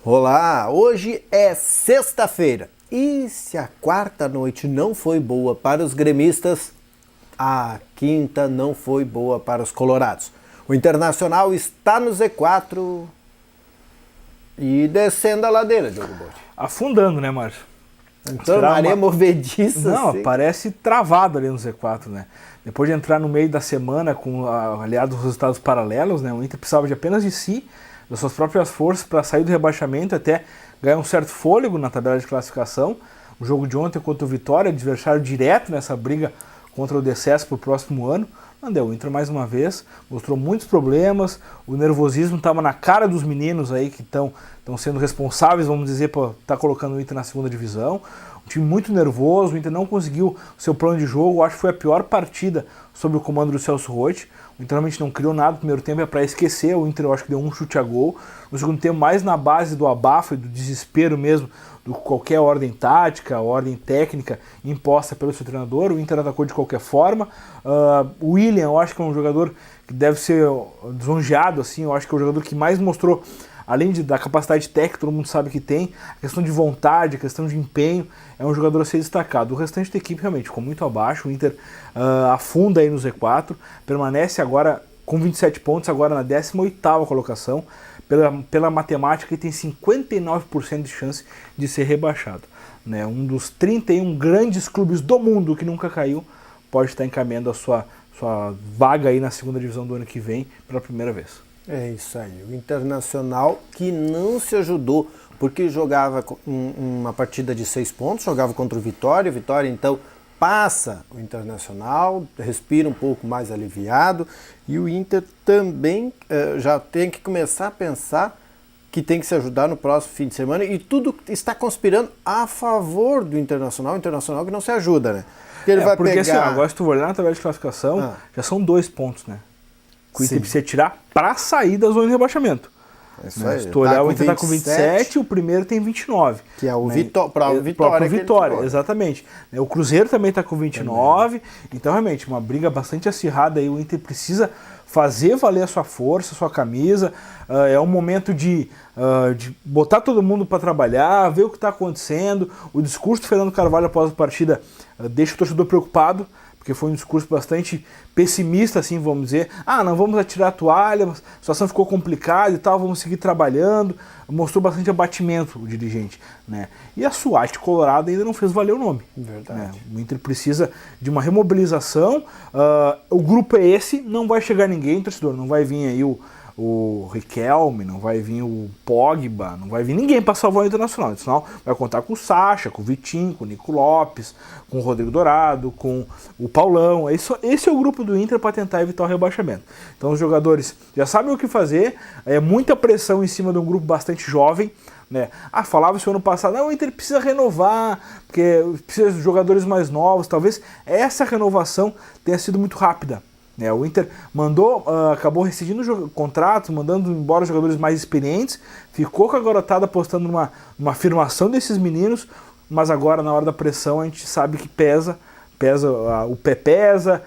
Olá, hoje é sexta-feira e se a quarta noite não foi boa para os gremistas, a quinta não foi boa para os colorados. O Internacional está no Z4 e descendo a ladeira, Diogo Botti. Afundando, né, Márcio? Então, maré movediça. Não, assim. Parece travado ali no Z4, né? Depois de entrar no meio da semana com aliados resultados paralelos, né? O Inter precisava de apenas de si, das suas próprias forças para sair do rebaixamento, até ganhar um certo fôlego na tabela de classificação. O jogo de ontem contra o Vitória, adversário direto nessa briga contra o decesso para o próximo ano. Não deu. O Inter mais uma vez mostrou muitos problemas, o nervosismo estava na cara dos meninos aí que estão sendo responsáveis, vamos dizer, por estar colocando o Inter na segunda divisão. Um time muito nervoso, o Inter não conseguiu o seu plano de jogo, acho que foi a pior partida sob o comando do Celso Roth. O Inter realmente não criou nada, no primeiro tempo é para esquecer, o Inter eu acho que deu um chute a gol. No segundo tempo, mais na base do abafo e do desespero mesmo, do qualquer ordem tática, ordem técnica imposta pelo seu treinador, o Inter atacou de qualquer forma. O William, eu acho que é um jogador que deve ser lisonjeado, assim, eu acho que é o jogador que mais mostrou, além da capacidade técnica, todo mundo sabe que tem, a questão de vontade, a questão de empenho, é um jogador a ser destacado. O restante da equipe realmente ficou muito abaixo, o Inter afunda aí no Z4, permanece agora com 27 pontos, agora na 18ª colocação, pela matemática, e tem 59% de chance de ser rebaixado. Né? Um dos 31 grandes clubes do mundo que nunca caiu pode estar encaminhando a sua vaga aí na segunda divisão do ano que vem pela primeira vez. É isso aí, o Internacional que não se ajudou, porque jogava uma partida de 6 pontos, jogava contra o Vitória então passa o Internacional, respira um pouco mais aliviado, e o Inter também já tem que começar a pensar que tem que se ajudar no próximo fim de semana, e tudo está conspirando a favor do Internacional, o Internacional que não se ajuda, né? Porque assim, agora se tu olhar na tabela de classificação, já são 2 pontos, né? Que o Inter precisa tirar para sair da zona de rebaixamento. Aí, se tu olhar, o Inter está com 27, o primeiro tem 29. Que é o né? Vitória. Exatamente. O Cruzeiro também está com 29. Então, realmente, uma briga bastante acirrada aí. O Inter precisa fazer valer a sua força, a sua camisa. É um momento de botar todo mundo para trabalhar, ver o que está acontecendo. O discurso do Fernando Carvalho após a partida deixa o torcedor preocupado, porque foi um discurso bastante pessimista, assim, vamos dizer. Não vamos atirar a toalha, a situação ficou complicada e tal, vamos seguir trabalhando. Mostrou bastante abatimento o dirigente, né? E a SWAT Colorado ainda não fez valer o nome. Verdade. Né? O Inter precisa de uma remobilização. O grupo é esse, não vai chegar ninguém, torcedor, não vai vir aí o Riquelme, não vai vir o Pogba, não vai vir ninguém para salvar o Internacional. O Internacional vai contar com o Sacha, com o Vitinho, com o Nico Lopes, com o Rodrigo Dourado, com o Paulão. Esse é o grupo do Inter para tentar evitar o rebaixamento. Então os jogadores já sabem o que fazer, muita pressão em cima de um grupo bastante jovem. Né? Falava-se ano passado, o Inter precisa renovar, porque precisa de jogadores mais novos. Talvez essa renovação tenha sido muito rápida. O Inter acabou rescindindo contratos, mandando embora jogadores mais experientes, ficou com a garotada apostando numa afirmação desses meninos, mas agora na hora da pressão a gente sabe que o pé pesa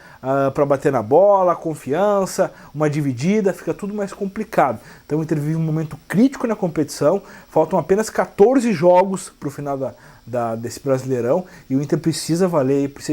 para bater na bola, a confiança, uma dividida, fica tudo mais complicado. Então o Inter vive um momento crítico na competição, faltam apenas 14 jogos para o final desse Brasileirão, e o Inter precisa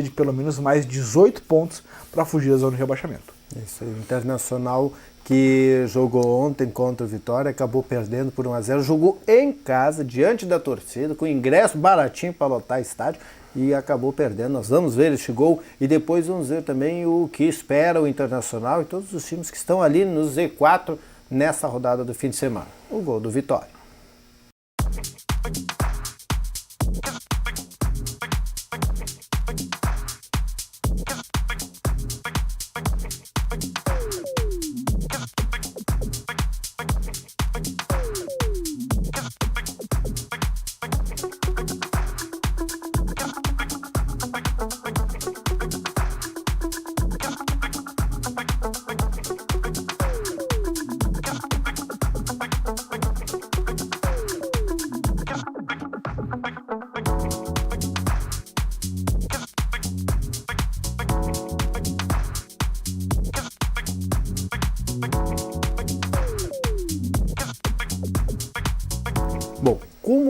de pelo menos mais 18 pontos para fugir da zona de rebaixamento. Isso aí, o Internacional que jogou ontem contra o Vitória, acabou perdendo por 1-0, jogou em casa, diante da torcida, com ingresso baratinho para lotar estádio, e acabou perdendo. Nós vamos ver este gol e depois vamos ver também o que espera o Internacional e todos os times que estão ali no Z4 nessa rodada do fim de semana. O gol do Vitória.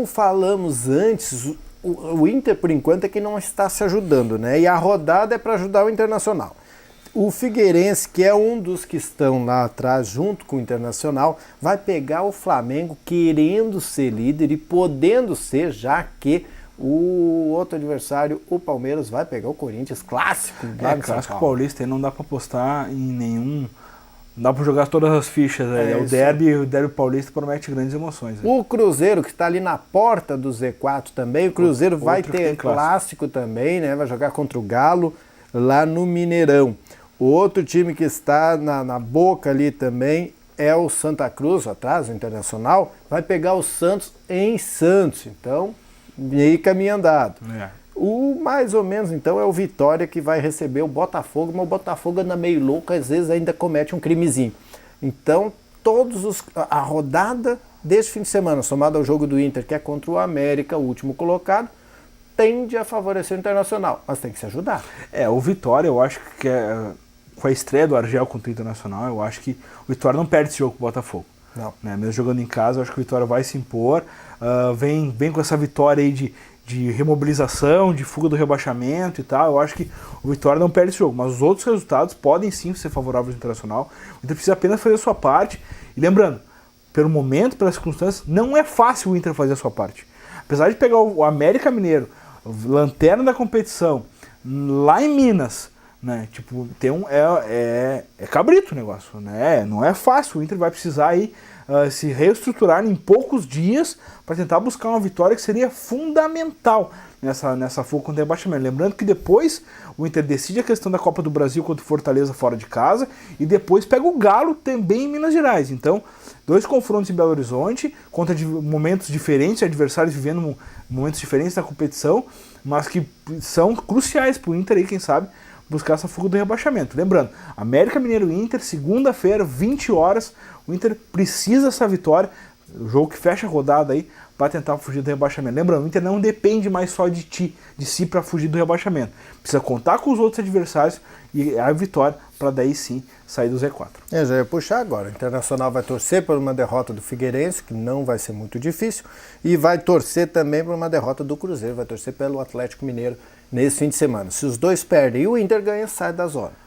como falamos antes, o Inter, por enquanto, é que não está se ajudando, né? E a rodada é para ajudar o Internacional. O Figueirense, que é um dos que estão lá atrás, junto com o Internacional, vai pegar o Flamengo querendo ser líder e podendo ser, já que o outro adversário, o Palmeiras, vai pegar o Corinthians, clássico lá no São clássico Paulo. paulista, aí não dá para apostar em nenhum... Não dá para jogar todas as fichas. O derby paulista promete grandes emoções. O Cruzeiro, que está ali na porta do Z4 também, o Cruzeiro vai ter clássico também, né? Vai jogar contra o Galo lá no Mineirão. O outro time que está na boca ali também é o Santa Cruz, atrás, o Internacional, vai pegar o Santos em Santos. Então, meio caminho andado. O mais ou menos, então, é o Vitória que vai receber o Botafogo, mas o Botafogo anda meio louco, às vezes ainda comete um crimezinho. Então, a rodada desse fim de semana, somada ao jogo do Inter, que é contra o América, o último colocado, tende a favorecer o Internacional, mas tem que se ajudar. O Vitória, eu acho que com a estreia do Argel contra o Internacional, eu acho que o Vitória não perde esse jogo com o Botafogo. Não. Né? Mesmo jogando em casa, eu acho que o Vitória vai se impor. Vem com essa vitória aí de remobilização, de fuga do rebaixamento e tal. Eu acho que o Vitória não perde esse jogo, mas os outros resultados podem sim ser favoráveis ao Internacional. O Inter precisa apenas fazer a sua parte. E lembrando, pelo momento, pelas circunstâncias, não é fácil o Inter fazer a sua parte. Apesar de pegar o América Mineiro, lanterna da competição, lá em Minas, né? Tipo, é cabrito o negócio, né? Não é fácil. O Inter vai precisar aí se reestruturar em poucos dias para tentar buscar uma vitória que seria fundamental nessa fuga contra o rebaixamento. Lembrando que depois o Inter decide a questão da Copa do Brasil contra o Fortaleza fora de casa e depois pega o Galo também em Minas Gerais. Então, 2 confrontos em Belo Horizonte, contra momentos diferentes, adversários vivendo momentos diferentes na competição, mas que são cruciais para o Inter aí, quem sabe, buscar essa fuga do rebaixamento. Lembrando, América Mineiro e Inter, segunda-feira, 20 horas, o Inter precisa dessa vitória, o jogo que fecha a rodada aí, para tentar fugir do rebaixamento. Lembrando, o Inter não depende mais só de si para fugir do rebaixamento. Precisa contar com os outros adversários e a vitória para daí sim sair do Z4. Já ia puxar agora. O Internacional vai torcer por uma derrota do Figueirense, que não vai ser muito difícil, e vai torcer também por uma derrota do Cruzeiro, vai torcer pelo Atlético Mineiro nesse fim de semana. Se os dois perdem e o Inter ganha, sai da zona.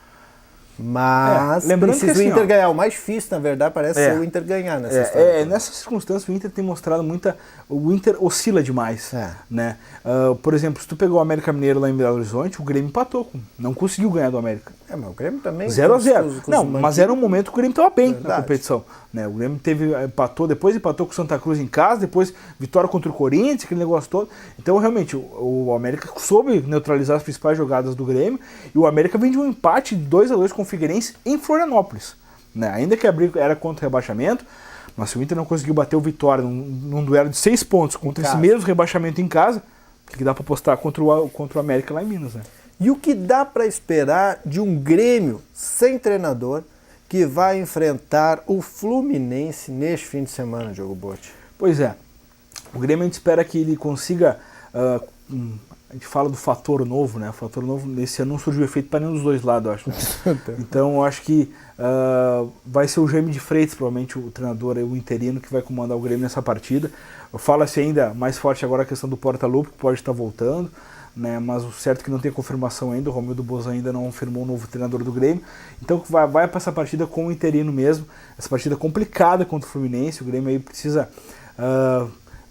Mas lembrando precisa o Inter ganhar. O mais difícil, na verdade, parece ser o Inter ganhar nessa história. Nessas circunstâncias, o Inter tem mostrado o Inter oscila demais. Né? Por exemplo, se tu pegou o América Mineiro lá em Belo Horizonte, o Grêmio empatou. Não conseguiu ganhar do América. Mas o Grêmio também... 0-0. Não, mas era um momento que o Grêmio estava bem na competição. Né? O Grêmio depois empatou com o Santa Cruz em casa, depois vitória contra o Corinthians, aquele negócio todo. Então, realmente, o América soube neutralizar as principais jogadas do Grêmio e o América vem de um empate de 2-2 com o Figueirense em Florianópolis. Né? Ainda que a briga era contra o rebaixamento, mas se o Inter não conseguiu bater o Vitória num duelo de 6 pontos contra esse mesmo rebaixamento em casa, o que dá para apostar contra o América lá em Minas, né? E o que dá para esperar de um Grêmio sem treinador que vai enfrentar o Fluminense neste fim de semana, Diogo Botti? Pois é, o Grêmio a gente espera que ele consiga, a gente fala do fator novo, né? O fator novo nesse ano não surgiu efeito para nenhum dos dois lados, eu acho. Então eu acho que vai ser o Jaime de Freitas, provavelmente o treinador, o interino, que vai comandar o Grêmio nessa partida. Fala-se ainda mais forte agora a questão do Portaluppi, que pode estar voltando. Né, mas o certo é que não tem confirmação ainda, o Romildo Bozan ainda não confirmou o novo treinador do Grêmio, então vai para essa partida com o interino mesmo, essa partida complicada contra o Fluminense. O Grêmio aí precisa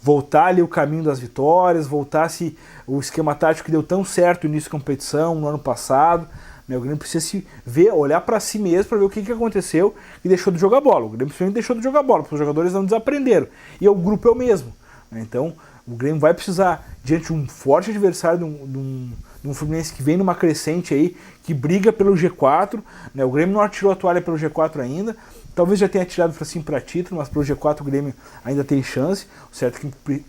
voltar ali o caminho das vitórias, voltar-se o esquema tático que deu tão certo no início da competição, no ano passado, né, o Grêmio precisa se ver, olhar para si mesmo para ver o que aconteceu e deixou de jogar bola. O Grêmio simplesmente deixou de jogar bola, porque os jogadores não desaprenderam, e o grupo é o mesmo, né, então o Grêmio vai precisar, diante de um forte adversário, de um Fluminense que vem numa crescente aí, que briga pelo G4, né? O Grêmio não atirou a toalha pelo G4 ainda, talvez já tenha atirado para título, mas pelo G4 o Grêmio ainda tem chance. O certo é que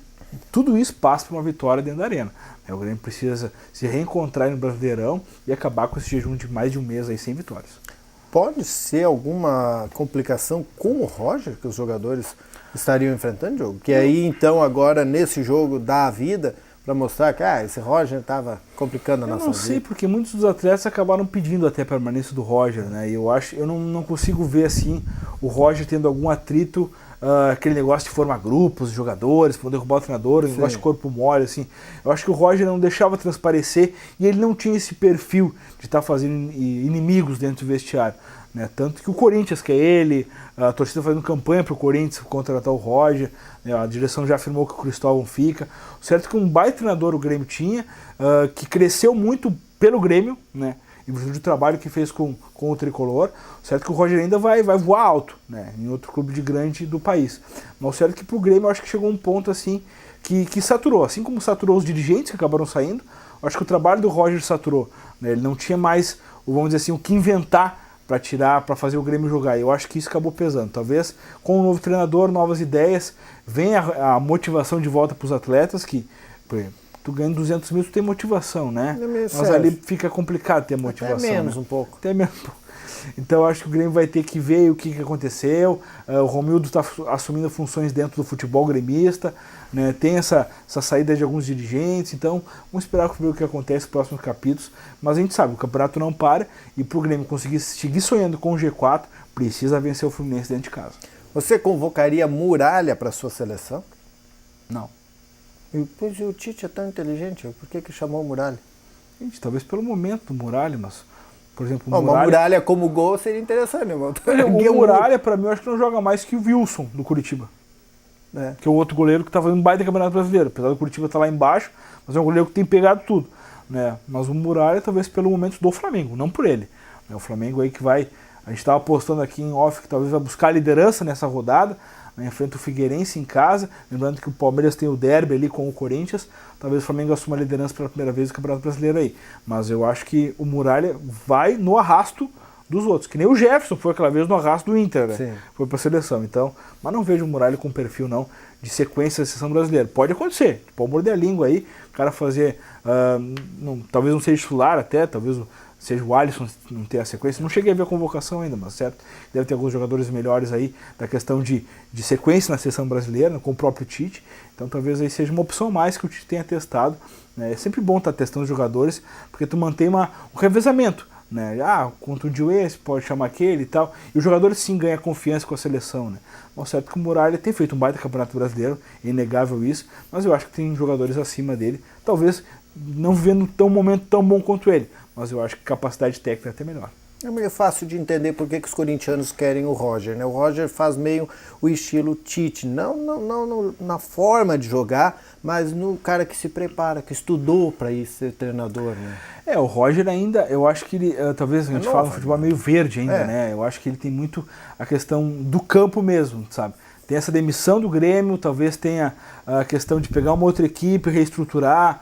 tudo isso passa por uma vitória dentro da arena. O Grêmio precisa se reencontrar no Brasileirão e acabar com esse jejum de mais de um mês aí sem vitórias. Pode ser alguma complicação com o Roger que os jogadores estariam enfrentando, Diogo? Que aí, então, agora, nesse jogo, dá a vida para mostrar que esse Roger estava complicando a Eu nossa não vida. sei, porque muitos dos atletas acabaram pedindo até a permanência do Roger, né? E eu não consigo ver assim o Roger tendo algum atrito, aquele negócio de formar grupos, jogadores, poder derrubar o treinador, um negócio de corpo mole, assim. Eu acho que o Roger não deixava transparecer e ele não tinha esse perfil de estar fazendo inimigos dentro do vestiário. Né? Tanto que o Corinthians, que é ele, a torcida fazendo campanha para o Corinthians contratar o Roger, né? A direção já afirmou que o Cristóvão fica. O certo é que um baita treinador o Grêmio tinha, que cresceu muito pelo Grêmio, né? Em virtude do trabalho que fez com o Tricolor. O certo é que o Roger ainda vai voar alto, né? Em outro clube de grande do país. Mas o certo é que para o Grêmio eu acho que chegou um ponto assim que saturou. Assim como saturou os dirigentes que acabaram saindo, eu acho que o trabalho do Roger saturou. Né? Ele não tinha mais, vamos dizer assim, o que inventar para tirar, para fazer o Grêmio jogar. Eu acho que isso acabou pesando. Talvez com um novo treinador, novas ideias, venha a motivação de volta para os atletas, que tu ganha 200 mil, tu tem motivação, né? Mas ali fica complicado ter motivação. Até menos, né? um pouco. Até menos. Então eu acho que o Grêmio vai ter que ver o que aconteceu. O Romildo está assumindo funções dentro do futebol gremista, né? Tem essa saída de alguns dirigentes, então vamos esperar ver o que acontece nos próximos capítulos. Mas a gente sabe, o campeonato não para e para o Grêmio conseguir seguir sonhando com o G4, precisa vencer o Fluminense dentro de casa. Você convocaria Muralha para a sua seleção? Não. E pois o Tite é tão inteligente, por que chamou o Muralha? Gente, talvez pelo momento do Muralha, mas, por exemplo, uma Muralha como gol seria interessante, irmão. O Muralha, para mim, eu acho que não joga mais que o Wilson, do Curitiba. Que é o outro goleiro que está fazendo um baita campeonato brasileiro. Apesar do Curitiba estar lá embaixo, mas é um goleiro que tem pegado tudo. Né? Mas o Muralha, talvez pelo momento do Flamengo, não por ele. O Flamengo aí que vai... A gente estava apostando aqui em off que talvez vai buscar a liderança nessa rodada, né? Enfrenta o Figueirense em casa. Lembrando que o Palmeiras tem o derby ali com o Corinthians. Talvez o Flamengo assuma a liderança pela primeira vez no Campeonato Brasileiro aí. Mas eu acho que o Muralha vai no arrasto dos outros. Que nem o Jefferson foi aquela vez no arrasto do Inter, né? Sim. Foi para a seleção. Então, mas não vejo o Muralha com perfil não de sequência da seleção brasileira. Pode acontecer. Pode morder a língua aí. O cara fazer... talvez não seja titular até, talvez seja o Alisson não ter a sequência. Não cheguei a ver a convocação ainda, mas certo, deve ter alguns jogadores melhores aí da questão de sequência na seleção brasileira, com o próprio Tite. Então talvez aí seja uma opção mais que o Tite tenha testado. Né? É sempre bom estar testando os jogadores, porque tu mantém um revezamento. Né? Contundiu esse, pode chamar aquele e tal. E o jogador sim ganha confiança com a seleção. Né? Mas certo que o Muralha tem feito um baita campeonato brasileiro, é inegável isso, mas eu acho que tem jogadores acima dele, talvez não vivendo um momento tão bom quanto ele, mas eu acho que capacidade técnica é até melhor. É meio fácil de entender por que os corintianos querem o Roger, né? O Roger faz meio o estilo Tite, não na forma de jogar, mas no cara que se prepara, que estudou para ir ser treinador, né? O Roger ainda, eu acho que ele, talvez a gente fala um futebol meio verde ainda, né? Eu acho que ele tem muito a questão do campo mesmo, sabe? Tem essa demissão do Grêmio, talvez tenha a questão de pegar uma outra equipe, reestruturar,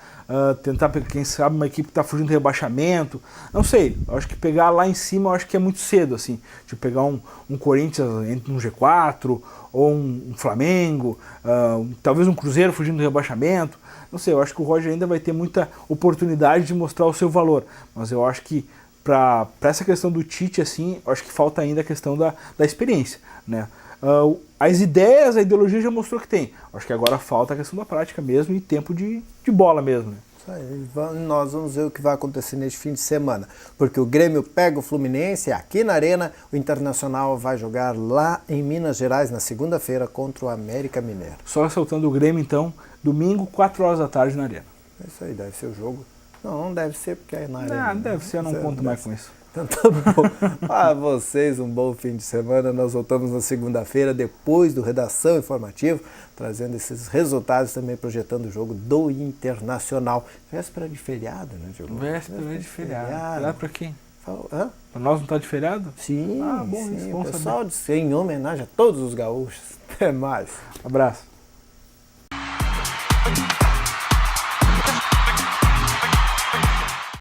tentar, quem sabe, uma equipe que está fugindo do rebaixamento. Não sei, eu acho que pegar lá em cima, eu acho que é muito cedo, assim. De pegar um Corinthians entre um G4, ou um Flamengo, talvez um Cruzeiro fugindo do rebaixamento. Não sei, eu acho que o Roger ainda vai ter muita oportunidade de mostrar o seu valor. Mas eu acho que para essa questão do Tite, assim, eu acho que falta ainda a questão da experiência, né? As ideias, a ideologia já mostrou que tem. Acho que agora falta a questão da prática mesmo e tempo de bola mesmo. Né? Isso aí. Nós vamos ver o que vai acontecer neste fim de semana. Porque o Grêmio pega o Fluminense aqui na Arena, o Internacional vai jogar lá em Minas Gerais na segunda-feira contra o América Mineiro. Só ressaltando o Grêmio então, domingo, 4 horas da tarde na Arena. É isso aí, deve ser o jogo. Não deve ser porque é na Arena. Não, deve ser, eu não conto mais com isso. Então tá bom. Para vocês, um bom fim de semana. Nós voltamos na segunda-feira, depois do Redação Informativo, trazendo esses resultados, também projetando o jogo do Internacional. Véspera de feriado, né, Diogo? Véspera de feriado. Feriado para quem? Hã? Para nós não tá de feriado? Sim, bom, sim. isso, bom o pessoal disse em homenagem a todos os gaúchos. Até mais. Abraço.